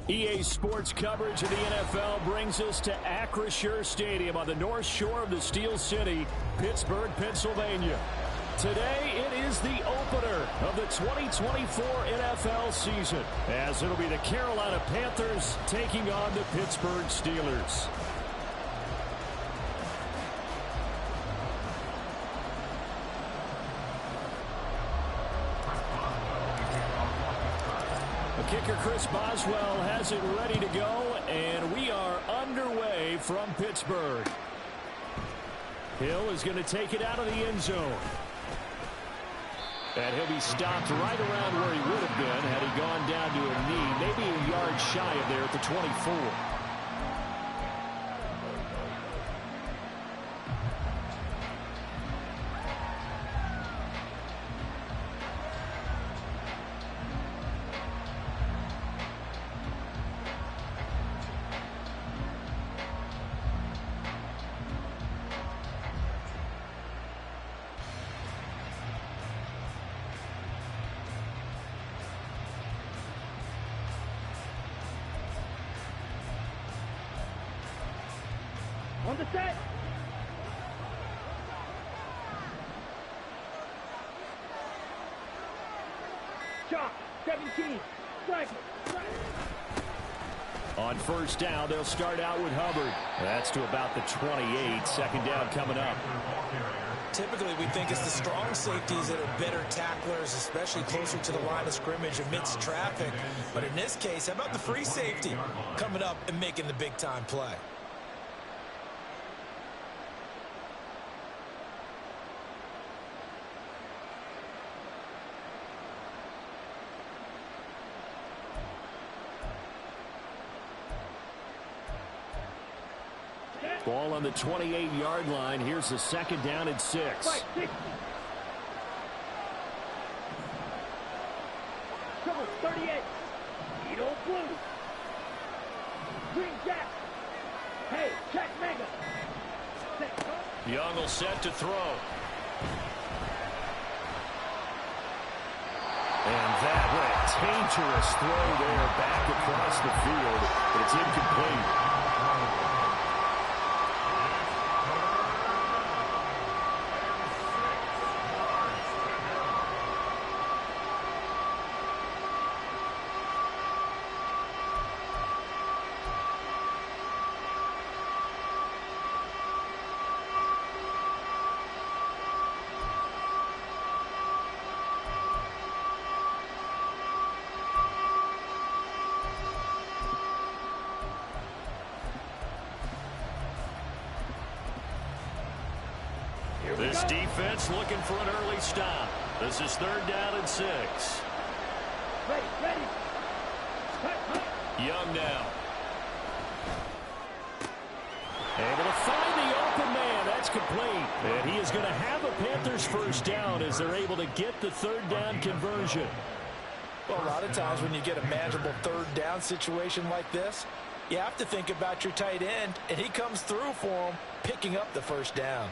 EA Sports coverage of the NFL brings us to Acrisure Stadium on the north shore of the Steel City, Pittsburgh, Pennsylvania. Today, it is the opener of the 2024 NFL season, as it'll be the Carolina Panthers taking on the Pittsburgh Steelers. Kicker Chris Boswell has it ready to go, and we are underway from Pittsburgh. Hill is going to take it out of the end zone. And he'll be stopped right around where he would have been had he gone down to a knee, maybe a yard shy of there at the 24. On the set. Shot. 17. Strike. On first down, they'll start out with Hubbard. That's to about the 28. Second down coming up. Typically, we think it's the strong safeties that are better tacklers, especially closer to the line of scrimmage amidst traffic. But in this case, how about the free safety coming up and making the big-time play? Ball on the 28-yard line. Here's the second down and 6. Right, 60. Trouble, 38. Edo Blue. Green Jack. Hey, check Mega. Young will set to throw. And that was a dangerous throw there back across the field, but it's incomplete. This defense looking for an early stop. This is third down and 6. Ready. Young now. Able to find the open man. That's complete. And he is going to have a Panthers first down as they're able to get the third down conversion. Well, a lot of times when you get a manageable third down situation like this, you have to think about your tight end, and he comes through for him, picking up the first down.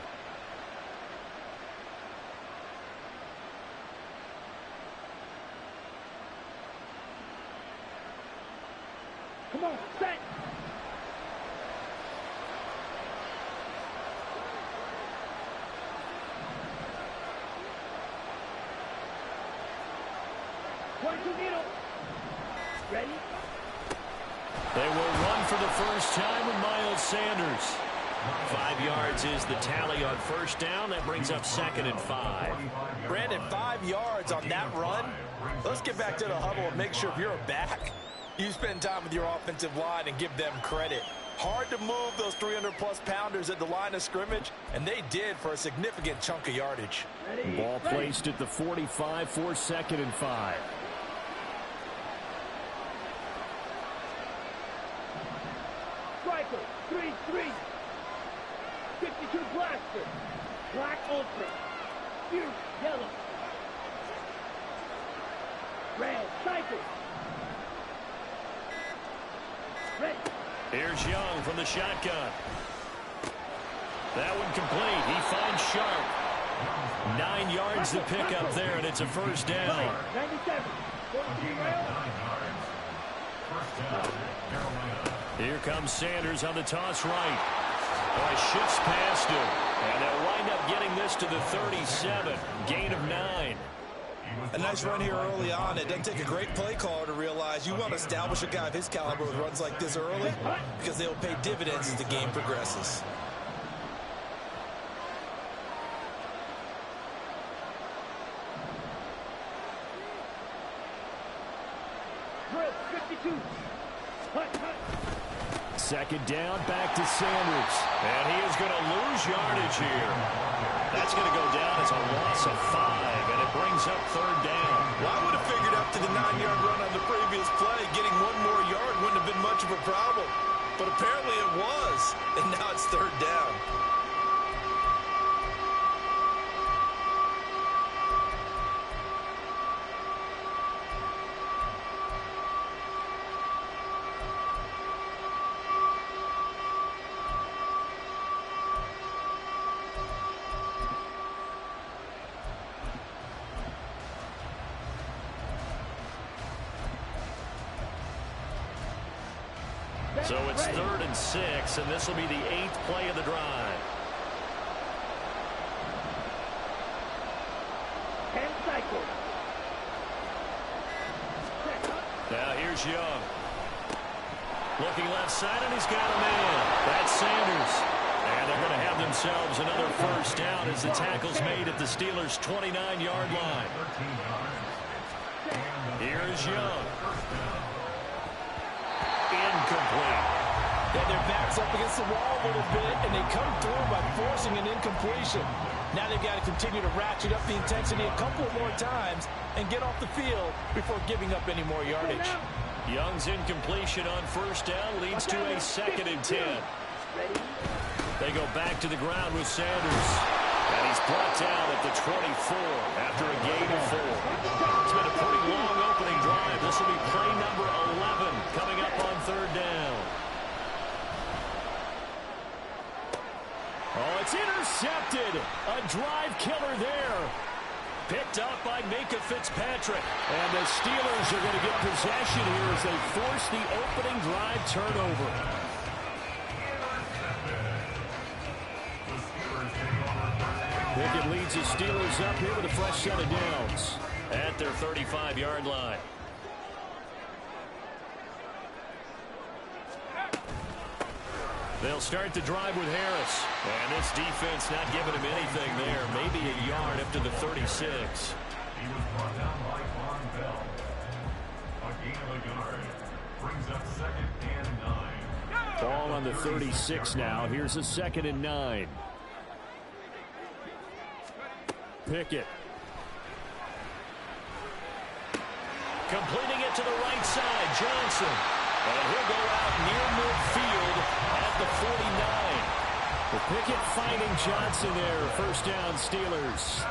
Come on, set. Ready? They will run for the first time with Miles Sanders. 5 yards is the tally on first down. That brings up second and 5. Brandon, 5 yards on that run. Let's get back to the huddle and make sure if you're a back, you spend time with your offensive line and give them credit. Hard to move those 300-plus pounders at the line of scrimmage, and they did for a significant chunk of yardage. Ball placed at the 45 for second and 5. Striker, 3-3. 52 blaster. Black ultra. Fierce yellow. Red cycle. Ready. Here's Young from the shotgun. That one complete. He finds Sharp. 9 yards to pick up there, and it's a first down. 97. 43 rail. Here comes Sanders on the toss right. Boy, shifts past him. And they'll wind up getting this to the 37. Gain of 9. A nice run here early on. It doesn't take a great play caller to realize you want to establish a guy of his caliber with runs like this early because they'll pay dividends as the game progresses. Chris, 52. Second down, back to Sanders. And he is going to lose yardage here. That's going to go down as a loss of 5, and it brings up third down. Well, I would have figured up to the 9-yard run on the previous play. Getting one more yard wouldn't have been much of a problem. But apparently it was, and now it's third down. So it's 3rd and 6, and this will be the 8th play of the drive. 10 cycles. Now here's Young. Looking left side, and he's got a man. That's Sanders. And they're going to have themselves another first down as the tackle's made at the Steelers' 29-yard line. Here's Young. Incomplete. Yeah, their back's up against the wall a little bit, and they come through by forcing an incompletion. Now they've got to continue to ratchet up the intensity a couple more times and get off the field before giving up any more yardage. Young's incompletion on first down leads to a 2nd and 10. They go back to the ground with Sanders. And he's brought down at the 24 after a gain of 4. It's been a pretty long opening drive. This will be play number 11 coming up on third down. Oh, it's intercepted. A drive killer there. Picked up by Minka Fitzpatrick. And the Steelers are going to get possession here as they force the opening drive turnover. Pickett leads the Steelers up here with a fresh set of downs at their 35-yard line. They'll start the drive with Harris. And this defense not giving him anything there. Maybe a yard up to the 36. He was brought down by Von Bell. A gain of a yard. Brings up 2nd and 9. Ball on the 36 now. Here's a 2nd and 9. Pickett. Completing it to the right side, Johnson. And he'll go out near midfield at the 49. Well, Pickett finding Johnson there. First down, Steelers.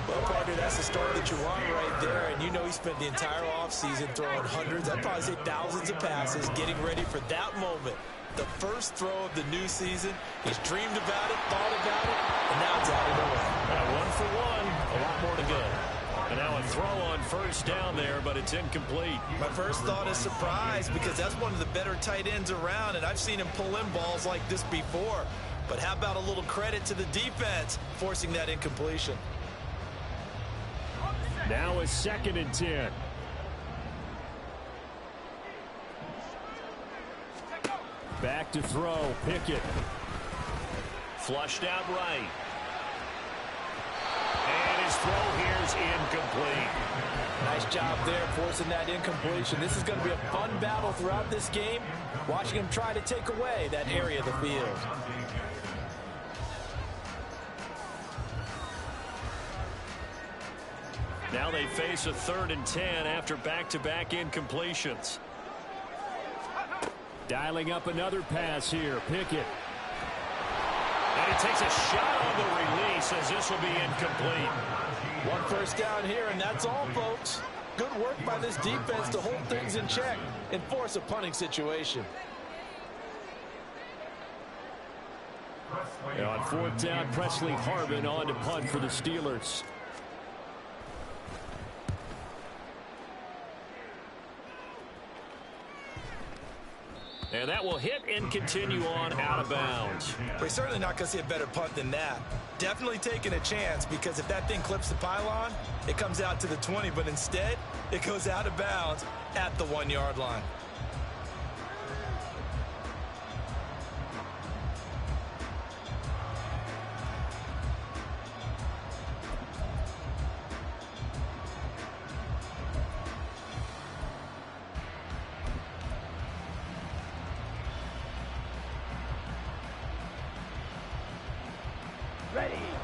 Well, partner, that's the start that you want right there. And you know he spent the entire offseason throwing hundreds, I'd probably say thousands of passes, getting ready for that moment. The first throw of the new season. He's dreamed about it, thought about it, and now it's out of the way. 1 for 1, a lot more to go. And now a throw on first down there, but it's incomplete. My first thought is surprise because that's one of the better tight ends around, and I've seen him pull in balls like this before. But how about a little credit to the defense forcing that incompletion? Now a 2nd and 10. Back to throw, Pickett. Flushed out right. And his throw here is incomplete. Nice job there forcing that incompletion. This is going to be a fun battle throughout this game. Watching him try to take away that area of the field. Now they face a 3rd and 10 after back-to-back incompletions. Dialing up another pass here, Pickett. And he takes a shot on the release as this will be incomplete. One first down here, and that's all, folks. Good work by this defense to hold things in check and force a punting situation. And on 4th down, Presley Harvin on to punt for the Steelers. And that will hit and continue on out of bounds. We're certainly not going to see a better punt than that. Definitely taking a chance, because if that thing clips the pylon, it comes out to the 20, but instead, it goes out of bounds at the 1-yard line.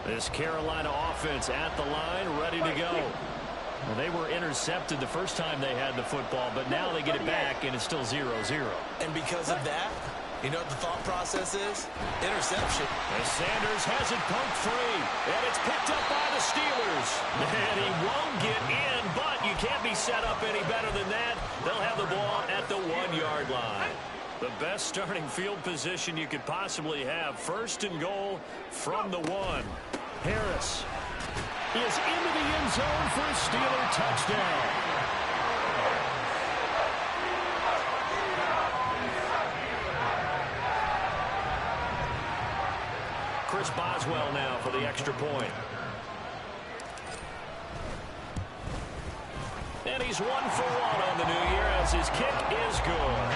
This Carolina offense at the line, ready to go. Well, they were intercepted the first time they had the football, but now they get it back, and it's still 0-0. And because of that, you know what the thought process is? Interception. And Sanders has it pumped free, and it's picked up by the Steelers. And he won't get in, but you can't be set up any better than that. They'll have the ball at the 1-yard line. The best starting field position you could possibly have. First and goal from the 1. Harris is into the end zone for a Steeler touchdown. Chris Boswell now for the extra point. And he's 1 for 1 on the new year as his kick is good.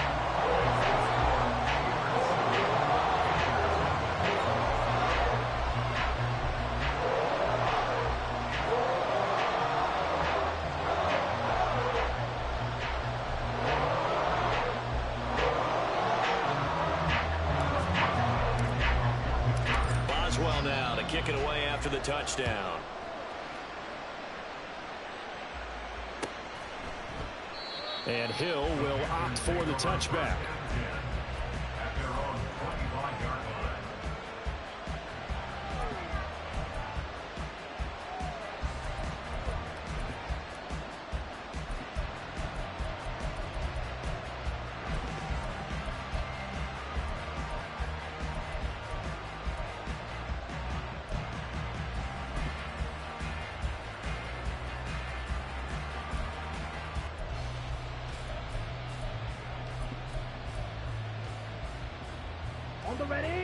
Boswell now to kick it away after the touchdown. And Hill will opt for the touchback. At their own 25-yard line.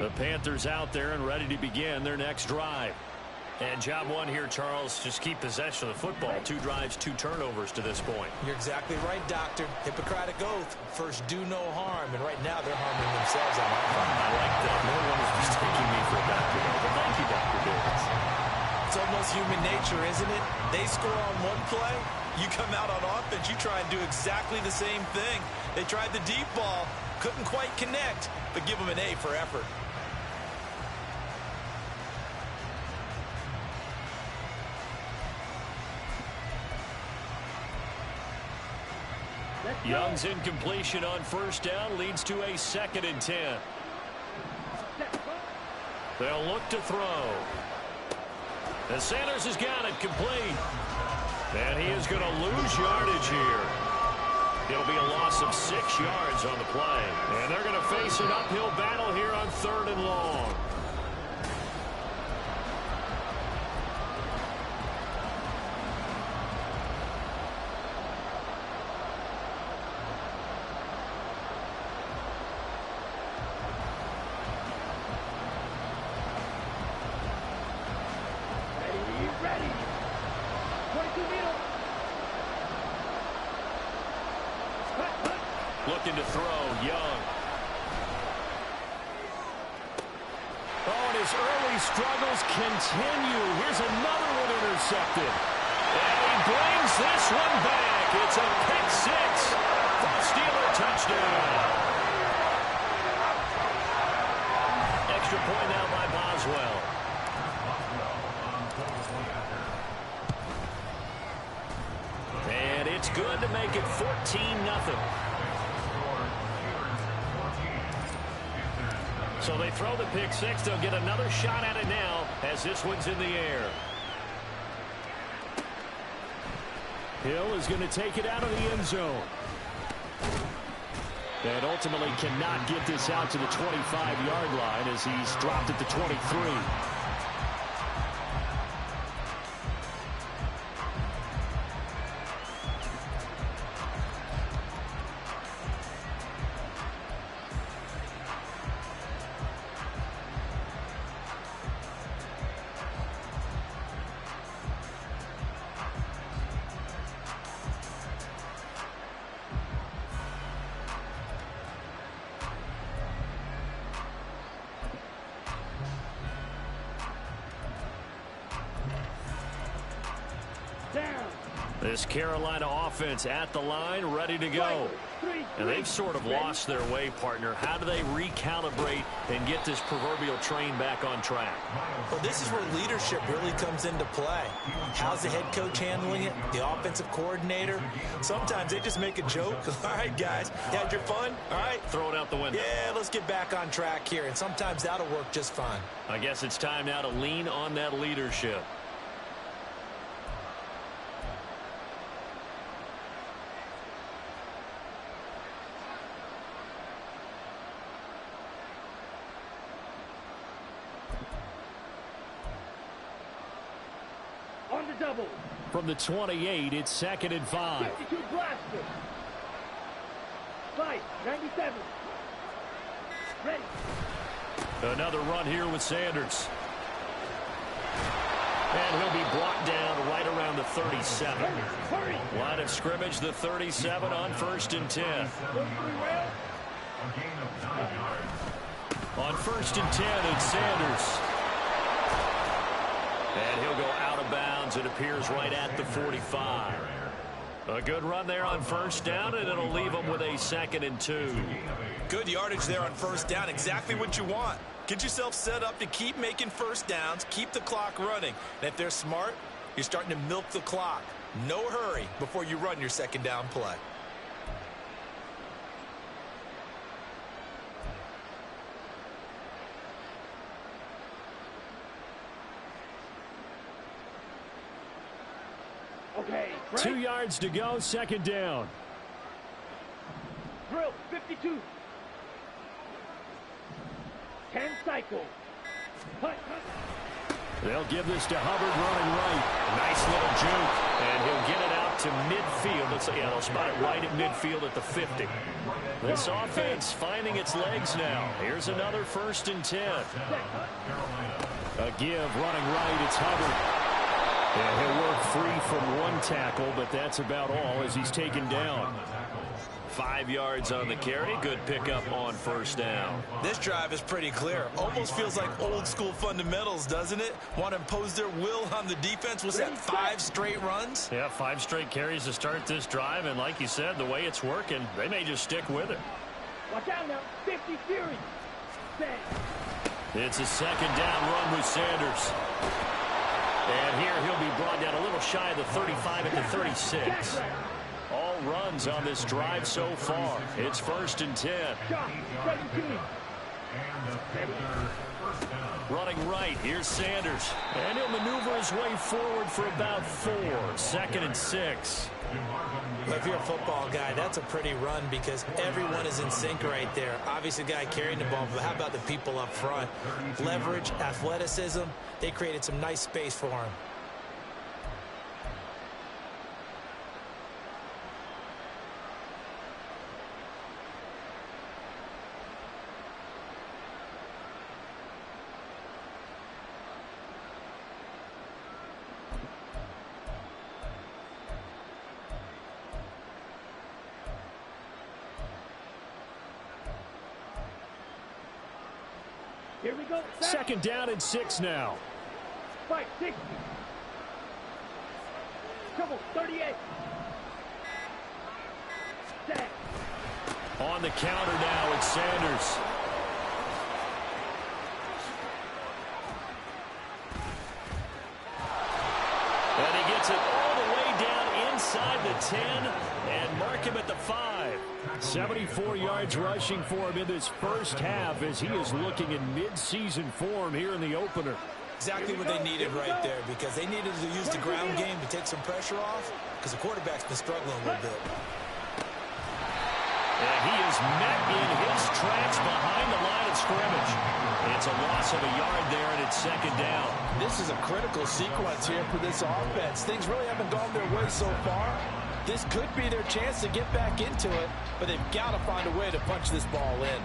The Panthers out there and ready to begin their next drive. And job one here, Charles, just keep possession of the football. 2 drives, 2 turnovers to this point. You're exactly right, Doctor. Hippocratic oath. First, do no harm. And right now, they're harming themselves on that front. I like that. No one is mistaking me for a doctor. But thank you, Dr. Davis. It's almost human nature, isn't it? They score on one play. You come out on offense, you try and do exactly the same thing. They tried the deep ball. Couldn't quite connect, but give them an A for effort. Young's incompletion on first down leads to a 2nd and 10. They'll look to throw. And Sanders has got it complete. And he is going to lose yardage here. It'll be a loss of 6 yards on the play. And they're going to face an uphill battle here on 3rd and long. Ready. 22 meters. Looking to throw, Young. Oh, and his early struggles continue. Here's another one intercepted. And he brings this one back. It's a pick 6 for a Steeler touchdown. Extra point now by Boswell. And it's good to make it 14-0. So they throw the pick 6. They'll get another shot at it now as this one's in the air. Hill is going to take it out of the end zone. And ultimately cannot get this out to the 25-yard line as he's dropped at the 23. This Carolina offense at the line, ready to go. And they've sort of lost their way, partner. How do they recalibrate and get this proverbial train back on track? Well, this is where leadership really comes into play. How's the head coach handling it? The offensive coordinator? Sometimes they just make a joke. All right, guys, you had your fun? All right. Throw it out the window. Yeah, let's get back on track here. And sometimes that'll work just fine. I guess it's time now to lean on that leadership. On the double. From the 28, it's 2nd and 5. 52 blaster. Fight, 97. Ready. Another run here with Sanders. And he'll be brought down right around the 37. Hurry. Line of scrimmage, the 37 on 1st and 10. On 1st and 10, it's Sanders. And he'll go out of bounds. It appears right at the 45. A good run there on 1st down, and it'll leave them with a 2nd and 2. Good yardage there on 1st down. Exactly what you want. Get yourself set up to keep making 1st downs, keep the clock running. And if they're smart, you're starting to milk the clock. No hurry before you run your 2nd down play. Okay. 2 yards to go, 2nd down. Drill, 52. 10 cycle. Hut. They'll give this to Hubbard running right. Nice little juke. And he'll get it out to midfield. Yeah, they'll spot it right at midfield at the 50. This offense finding its legs now. Here's another 1st and 10. A give running right. It's Hubbard. And he'll work free from one tackle, but that's about all as he's taken down. 5 yards on the carry. Good pickup on 1st down. This drive is pretty clear. Almost feels like old school fundamentals, doesn't it? Want to impose their will on the defense. Was that 5 straight runs? Yeah, 5 straight carries to start this drive. And like you said, the way it's working, they may just stick with it. Watch out now. 50 Fury. Set. It's a 2nd down run with Sanders. And here he'll be brought down a little shy of the 35 at the 36. All runs on this drive so far. It's 1st and 10. Running right, here's Sanders. And he'll maneuver his way forward for about 4. 2nd and 6. Well, if you're a football guy, that's a pretty run because everyone is in sync right there. Obviously, the guy carrying the ball, but how about the people up front? Leverage, athleticism, they created some nice space for him. Here we go. 2nd down and 6 now. Fight, 60. Trouble, 38. Set. On the counter now, it's Sanders. And he gets it all the way down inside the 10 and mark him at the 5. 74 yards rushing for him in this 1st half as he is looking in mid-season form here in the opener. Exactly what they needed right there because they needed to use the ground game to take some pressure off because the quarterback's been struggling a little bit. And he is met in his tracks behind the line of scrimmage. It's a loss of a yard there, and it's 2nd down. This is a critical sequence here for this offense. Things really haven't gone their way so far. This could be their chance to get back into it, but they've got to find a way to punch this ball in.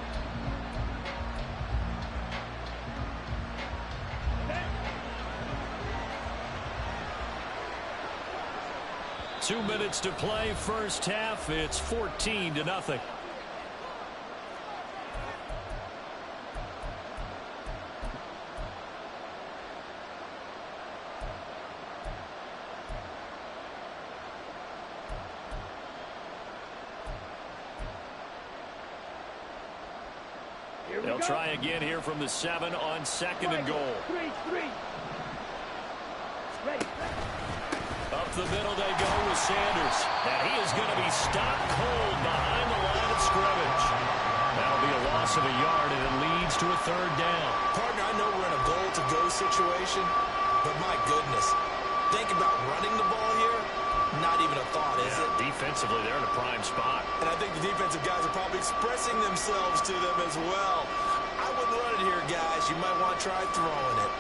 Two minutes to play, 1st half. It's 14-0. They'll try again here from the 7 on 2nd and goal. 3-3. Ready. Up the middle they go with Sanders. And he is going to be stopped cold behind the line of scrimmage. That'll be a loss of a yard, and it leads to a 3rd down. Partner, I know we're in a goal-to-go situation, but my goodness, think about running the ball here. Not even a thought, is it? Defensively, they're in a prime spot. And I think the defensive guys are probably expressing themselves to them as well. I wouldn't run it here, guys. You might want to try throwing it.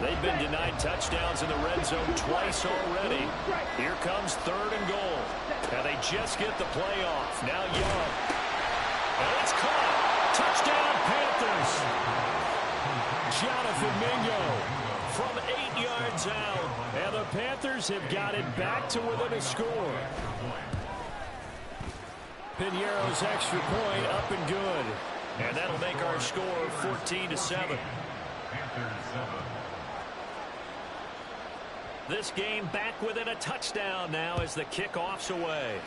They've been denied touchdowns in the red zone twice already. Here comes 3rd and goal. And they just get the play off. Now Young. And it's caught. Touchdown, Panthers. Jonathan Mingo from 8 yards out. And the Panthers have got it back to within a score. Piñeiro's extra point up and good. And that'll make our score 14-7. This game back within a touchdown now as the kickoff's away.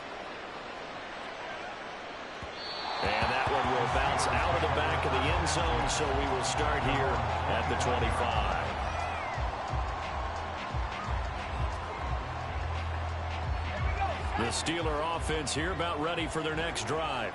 And that one will bounce out of the back of the end zone, so we will start here at the 25. The Steeler offense here about ready for their next drive.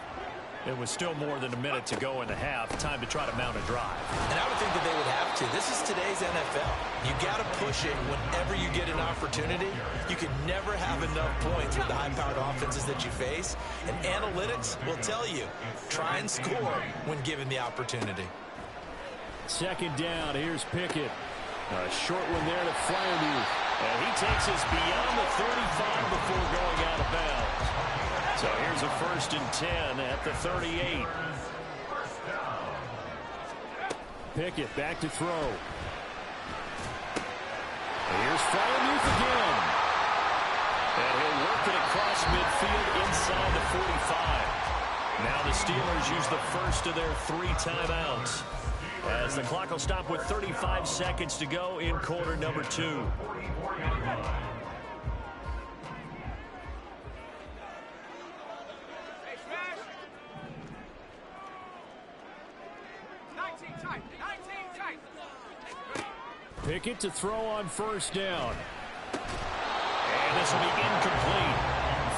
It was still more than a minute to go in the half. Time to try to mount a drive. And I would think that they would have to. This is today's NFL. You got to push it whenever you get an opportunity. You can never have enough points with the high-powered offenses that you face. And analytics will tell you, try and score when given the opportunity. 2nd down. Here's Pickett. A short one there to Freiermuth. And he takes us beyond the 35 before going out of bounds. So here's a 1st and 10 at the 38. Pickett back to throw. Here's Freiermuth again. And he'll work it across midfield inside the 45. Now the Steelers use the first of their 3 timeouts, as the clock will stop with 35 seconds to go in quarter number 2. Pickett to throw on 1st down. And this will be incomplete.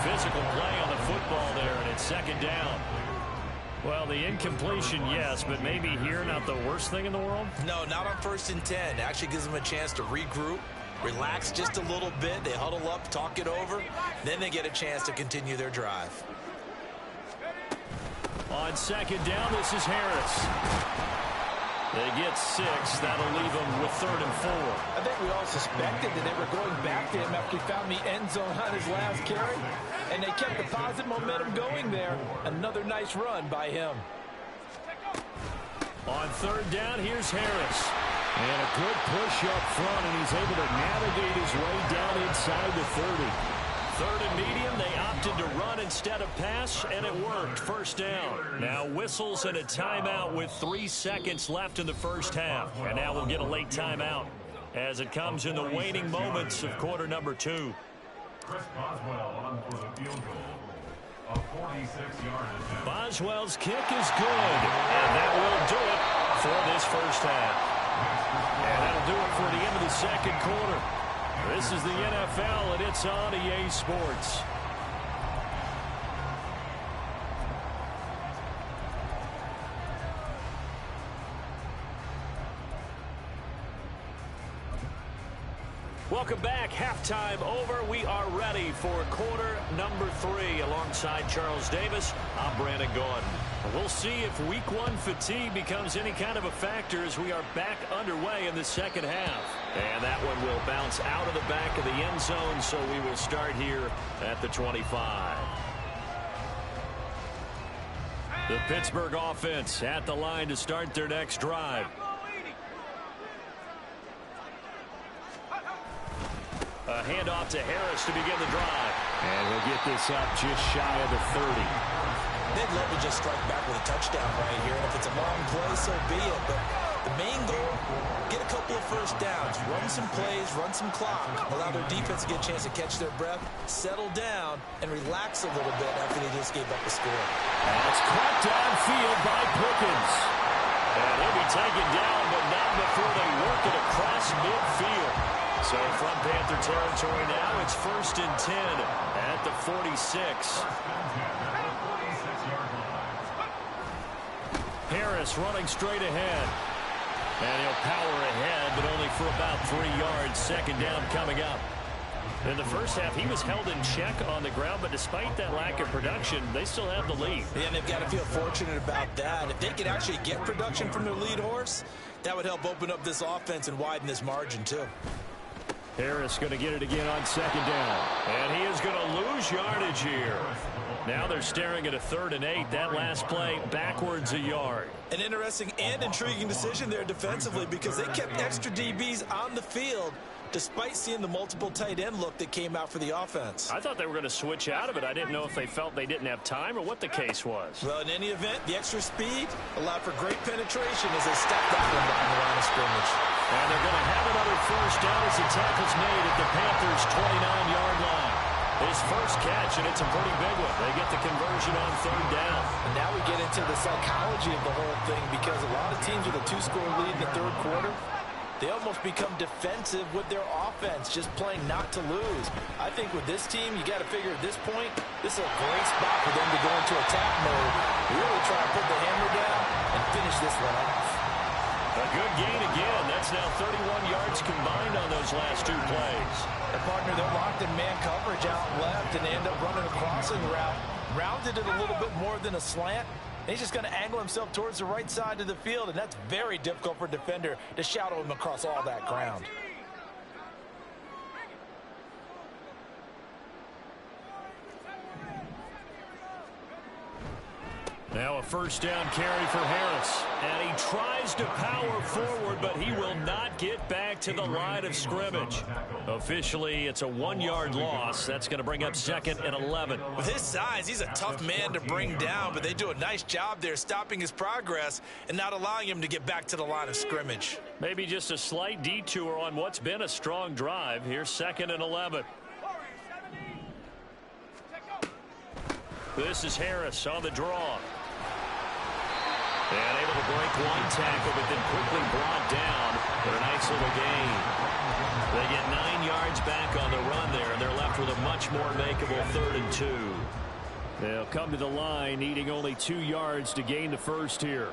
Physical play on the football there, and it's 2nd down. Well, the incompletion, yes, but maybe here not the worst thing in the world? No, not on 1st and 10. It actually gives them a chance to regroup, relax just a little bit. They huddle up, talk it over. Then they get a chance to continue their drive. On 2nd down, this is Harris. They get 6. That'll leave them with 3rd and 4. I think we all suspected that they were going back to him after he found the end zone on his last carry. And they kept the positive momentum going there. Another nice run by him. On 3rd down, here's Harris. And a good push up front, and he's able to navigate his way down inside the 30. 3rd and medium, they opted to run instead of pass, and it worked. 1st down. Now whistles and a timeout with 3 seconds left in the 1st half. And now we'll get a late timeout as it comes in the waning moments of quarter number 2. Chris Boswell on for the field goal. A 46-yard attempt. Boswell's kick is good, and that will do it for this 1st half. And that'll do it for the end of the 2nd quarter. This is the NFL, and it's on EA Sports. Welcome back. Halftime over. We are ready for quarter number 3. Alongside Charles Davis, I'm Brandon Gordon. We'll see if week 1 fatigue becomes any kind of a factor as we are back underway in the 2nd half. And that one will bounce out of the back of the end zone, so we will start here at the 25. The Pittsburgh offense at the line to start their next drive. A handoff to Harris to begin the drive. And we'll get this up just shy of the 30. They'd love to just strike back with a touchdown right here. And if it's a long play, so be it. But The main goal, get a couple of first downs, run some plays, run some clock, allow their defense to get a chance to catch their breath, settle down, and relax a little bit after they just gave up a score. That's caught downfield by Pickens. And he'll be taken down, but not before they work it across midfield. So from Panther territory now, it's 1st and 10 at the 46. Harris running straight ahead. And he'll power ahead, but only for about 3 yards. 2nd down coming up. In the first half, he was held in check on the ground, but despite that lack of production, they still have the lead. Yeah, and they've got to feel fortunate about that. If they could actually get production from their lead horse, that would help open up this offense and widen this margin, too. Harris going to get it again on 2nd down. And he is going to lose yardage here. Now they're staring at a 3rd and 8. That last play backwards a yard. An interesting and intriguing decision there defensively because they kept extra DBs on the field despite seeing the multiple tight end look that came out for the offense. I thought they were going to switch out of it. I didn't know if they felt they didn't have time or what the case was. Well, in any event, the extra speed allowed for great penetration as they stepped out on the line of scrimmage. And they're going to have another 1st down as the tackle's made at the Panthers' 29-yard line. His first catch, and it's a pretty big one. They get the conversion on 3rd down. And now we get into the psychology of the whole thing because a lot of teams with a 2-score lead in the 3rd quarter, they almost become defensive with their offense, just playing not to lose. I think with this team, you got to figure at this point, this is a great spot for them to go into attack mode, really try to put the hammer down and finish this one off. A good gain again. That's now 31 yards combined on those last 2 plays. And partner, they're locked in man coverage out left, and they end up running a crossing route. Rounded it a little bit more than a slant. He's just going to angle himself towards the right side of the field, and that's very difficult for a defender to shadow him across all that ground. Now a 1st down carry for Harris. And he tries to power forward, but he will not get back to the line of scrimmage. Officially, it's a 1-yard loss. That's going to bring up 2nd and 11. With his size, he's a tough man to bring down, but they do a nice job there stopping his progress and not allowing him to get back to the line of scrimmage. Maybe just a slight detour on what's been a strong drive. Here's 2nd and 11. This is Harris on the draw. And able to break 1 tackle, but then quickly brought down for a nice little gain. They get 9 yards back on the run there, and they're left with a much more makeable 3rd and 2. They'll come to the line, needing only 2 yards to gain the first here.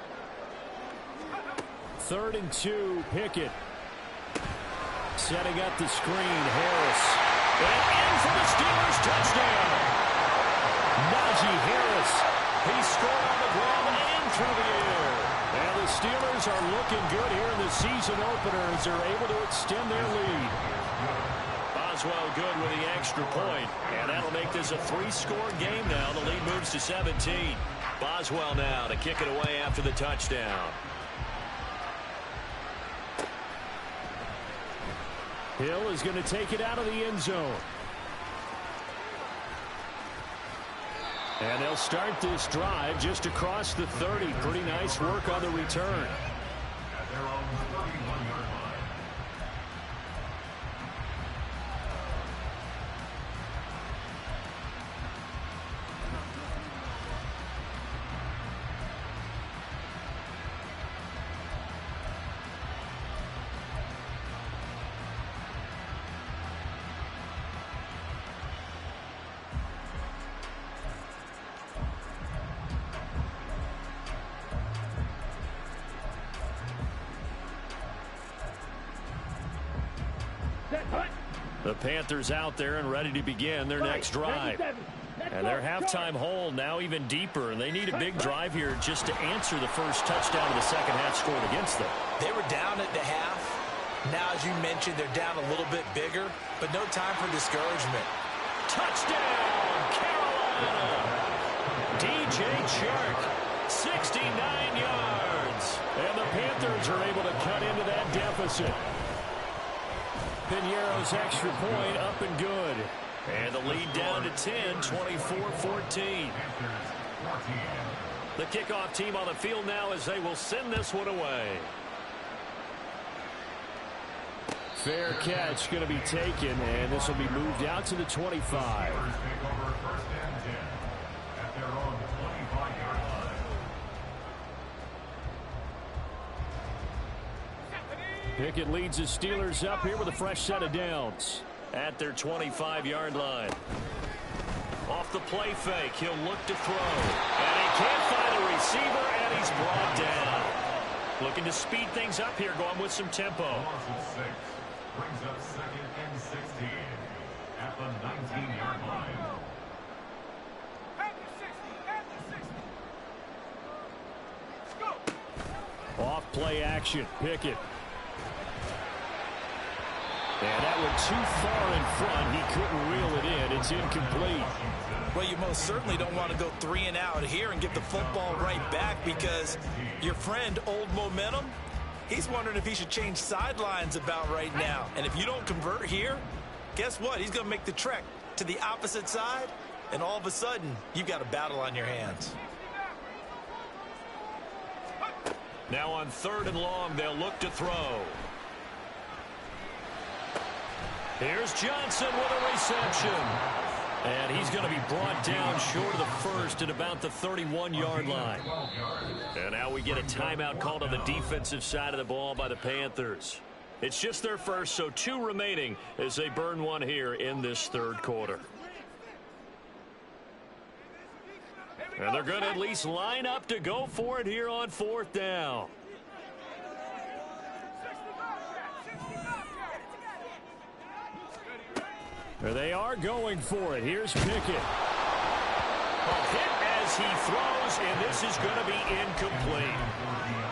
3rd and 2, Pickett. Setting up the screen, Harris. And in for the Steelers, touchdown. Najee Harris. He scored on the ground and through the air. And the Steelers are looking good here in the season opener as they're able to extend their lead. Boswell good with the extra point. And that'll make this a 3-score game now. The lead moves to 17. Boswell now to kick it away after the touchdown. Hill is going to take it out of the end zone. And they'll start this drive just across the 30. Pretty nice work on the return. At their own 31-yard line. The Panthers out there and ready to begin their next drive. And their halftime hole now even deeper, and they need a big drive here just to answer the first touchdown of the second half scored against them. They were down at the half. Now, as you mentioned, they're down a little bit bigger, but no time for discouragement. Touchdown, Carolina! DJ Chark, 69 yards. And the Panthers are able to cut into that deficit. Piñeiro's extra point up and good. And the lead down to 10, 24-14. The kickoff team on the field now as they will send this one away. Fair catch going to be taken, and this will be moved out to the 25. Take over first and 10 at their own 25-yard line. Pickett leads the Steelers up here with a fresh set of downs at their 25-yard line. Off the play fake, he'll look to throw. And he can't find a receiver, and he's brought down. Looking to speed things up here, going with some tempo. Loss of 6 brings up second and 16 at the 19-yard line. Off play action, Pickett. And that went too far in front. He couldn't reel it in. It's incomplete. Well, you most certainly don't want to go 3 and out here and give the football right back, because your friend, Old Momentum, he's wondering if he should change sidelines about right now. And if you don't convert here, guess what? He's going to make the trek to the opposite side, and all of a sudden, you've got a battle on your hands. Now on 3rd and long, they'll look to throw. Here's Johnson with a reception. And he's going to be brought down short of the first at about the 31-yard line. And now we get a timeout called on the defensive side of the ball by the Panthers. It's just their first, so 2 remaining as they burn one here in this 3rd quarter. And they're going to at least line up to go for it here on 4th down. There they are going for it. Here's Pickett. A hit as he throws, and this is going to be incomplete.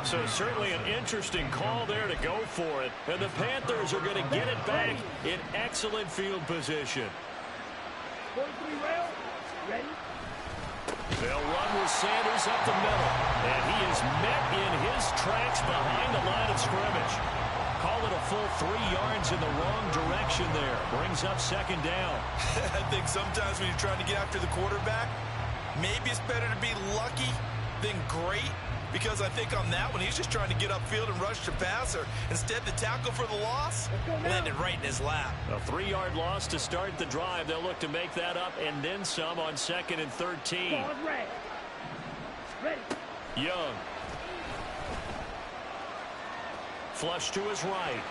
So certainly an interesting call there to go for it. And the Panthers are going to get it back in excellent field position. They'll run with Sanders up the middle. And he is met in his tracks behind the line of scrimmage. Call it a full 3 yards in the wrong direction there. Brings up 2nd down. I think sometimes when you're trying to get after the quarterback, maybe it's better to be lucky than great, because I think on that one, he's just trying to get upfield and rush the passer. Instead, the tackle for the loss landed right in his lap. A 3-yard loss to start the drive. They'll look to make that up and then some on 2nd and 13. Young. Flush to his right.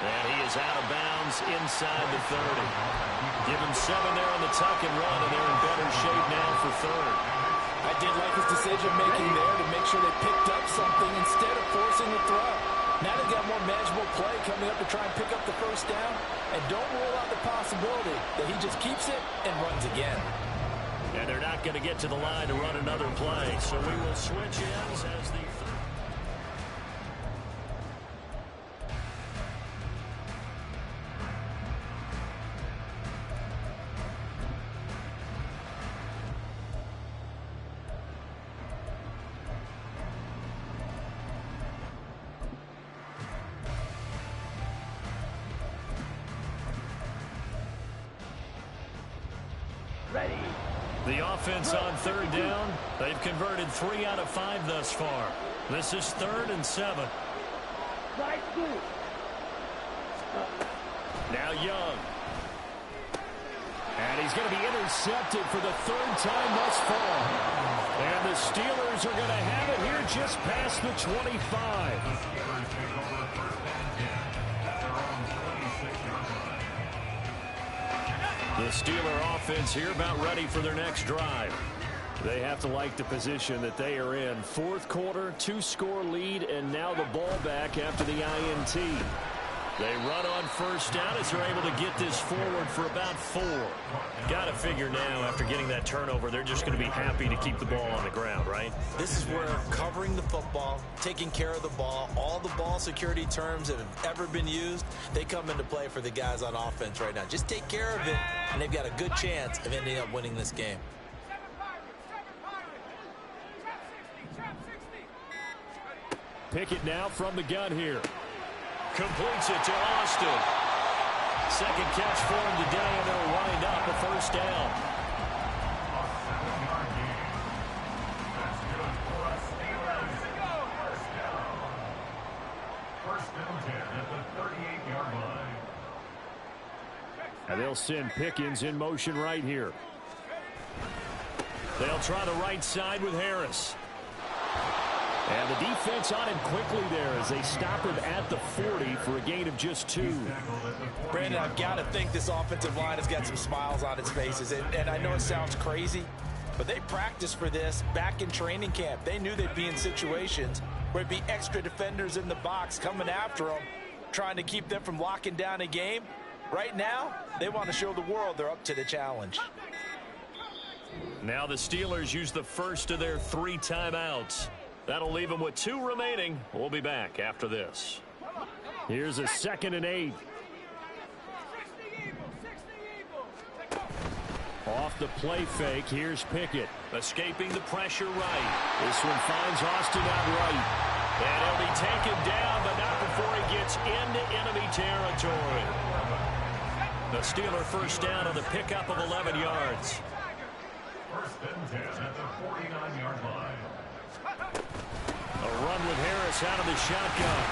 And he is out of bounds inside the 30. Give him 7 there on the tuck and run, and they're in better shape now for 3rd. I did like his decision-making there to make sure they picked up something instead of forcing the throw. Now they've got more manageable play coming up to try and pick up the 1st down. And don't rule out the possibility that he just keeps it and runs again. And they're not going to get to the line to run another play. So we will switch ends as the offense on 3rd down. They've converted 3 out of 5 thus far. This is 3rd and 7. Now Young. And he's going to be intercepted for the 3rd time thus far. And the Steelers are going to have it here just past the 25. The Steeler offense here about ready for their next drive. They have to like the position that they are in. 4th quarter, 2-score lead, and now the ball back after the INT. They run on 1st down as they're able to get this forward for about 4. Got to figure now, after getting that turnover, they're just going to be happy to keep the ball on the ground, right? This is where covering the football, taking care of the ball, all the ball security terms that have ever been used, they come into play for the guys on offense right now. Just take care of it, and they've got a good chance of ending up winning this game. Pickett now from the gun here. Completes it to Austin. 2nd catch for him today, and they'll wind up a 1st down. And they'll send Pickens in motion right here. They'll try the right side with Harris. And the defense on him quickly there as they stop him at the 40 for a gain of just 2. Brandon, I've got to think this offensive line has got some smiles on its faces. And I know it sounds crazy, but they practiced for this back in training camp. They knew they'd be in situations where it'd be extra defenders in the box coming after them, trying to keep them from locking down a game. Right now, they want to show the world they're up to the challenge. Now the Steelers use the first of their 3 timeouts. That'll leave them with 2 remaining. We'll be back after this. Here's a 2nd and 8. Off the play fake, here's Pickett. Escaping the pressure right. This one finds Austin out right. And he'll be taken down, but not before he gets into enemy territory. The Steeler first down on the pickup of 11 yards. First and 10 at the 49-yard line. A run with Harris out of the shotgun.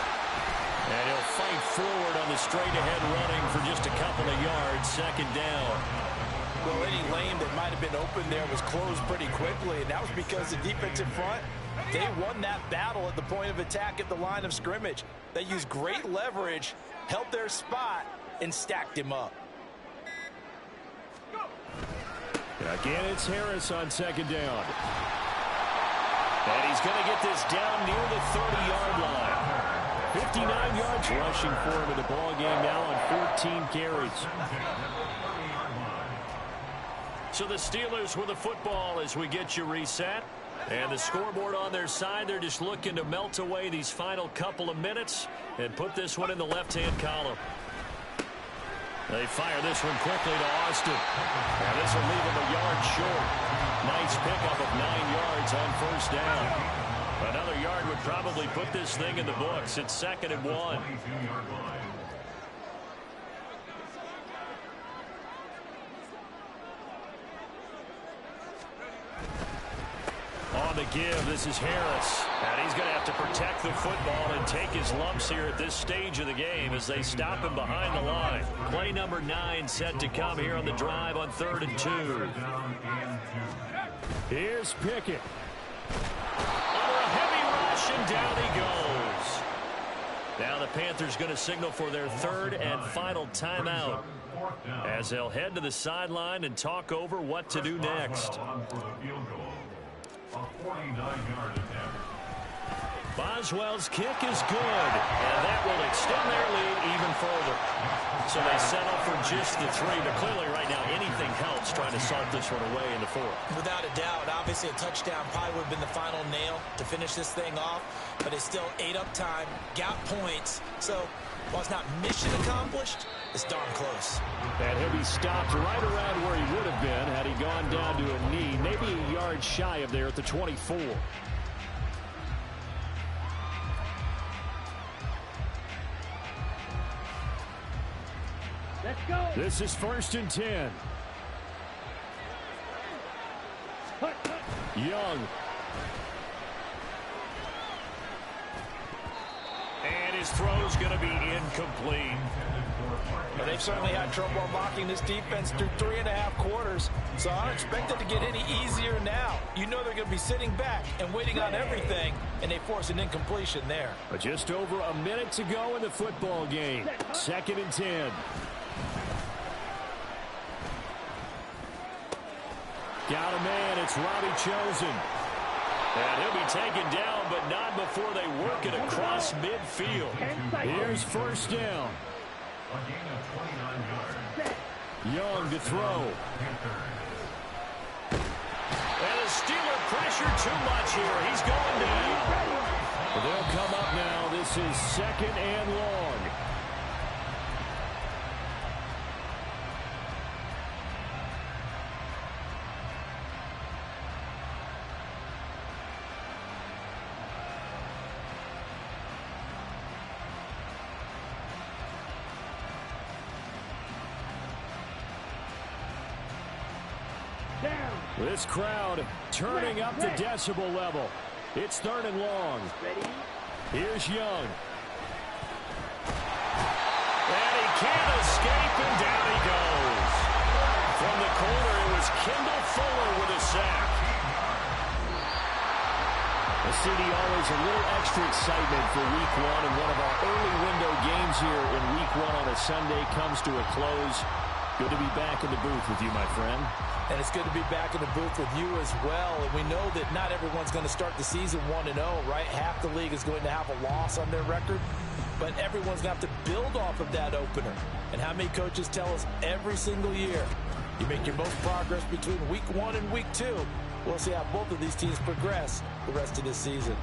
And he'll fight forward on the straight-ahead running for just a couple of yards. 2nd down. Well, any lane that might have been open there was closed pretty quickly, and that was because the defensive front, they won that battle at the point of attack at the line of scrimmage. They used great leverage, held their spot, and stacked him up. Again, it's Harris on 2nd down. And he's going to get this down near the 30-yard line. 59 yards rushing for him in the ballgame now on 14 carries. So the Steelers with the football as we get you reset. And the scoreboard on their side, they're just looking to melt away these final couple of minutes and put this one in the left-hand column. They fire this one quickly to Austin. And this will leave him a yard short. Nice pickup of 9 yards on first down. Another yard would probably put this thing in the books. It's 2nd and 1. On the give, this is Harris. And he's going to have to protect the football and take his lumps here at this stage of the game as they stop him behind the line. Play number 9 set to come here on the drive on 3rd and 2. Here's Pickett. Under a heavy rush, and down he goes. Now the Panthers going to signal for their 3rd and final timeout as they'll head to the sideline and talk over what to do next. A 49-yard attempt. Boswell's kick is good, and that will extend their lead even further. So they settle for just the 3, but clearly right now anything helps trying to salt this one away in the 4th. Without a doubt, obviously a touchdown probably would have been the final nail to finish this thing off, but it's still 8 up time, got points, so while it's not mission accomplished, it's darn close. And he'll be stopped right around where he would have been had he gone down to a knee, maybe a yard shy of there at the 24. Let's go. This is 1st and 10. Young. And his throw's going to be incomplete. But they've certainly had trouble unlocking this defense through 3.5 quarters, so I don't expect it to get any easier now. You know they're going to be sitting back and waiting on everything, and they force an incompletion there. But just over a minute to go in the football game. 2nd and 10. Got a man, it's Robbie Chosen. And he'll be taken down, but not before they work it across midfield. Here's 1st down. A gain of 29 yards. Young to throw. And the Steeler pressure too much here. He's going down. They'll come up now. This is 2nd and long. This crowd turning up the decibel level. It's 3rd and long. Here's Young. And he can't escape, and down he goes. the corner, it was Kendall Fuller with a sack. The city always a little extra excitement for week one, and one of our early window games here in week one on a Sunday comes to a close. Good to be back in the booth with you, my friend. And it's good to be back in the booth with you as well. And we know that not everyone's going to start the season 1-0, right? Half the league is going to have a loss on their record. But everyone's going to have to build off of that opener. And how many coaches tell us every single year, you make your most progress between week 1 and week 2. We'll see how both of these teams progress the rest of this season.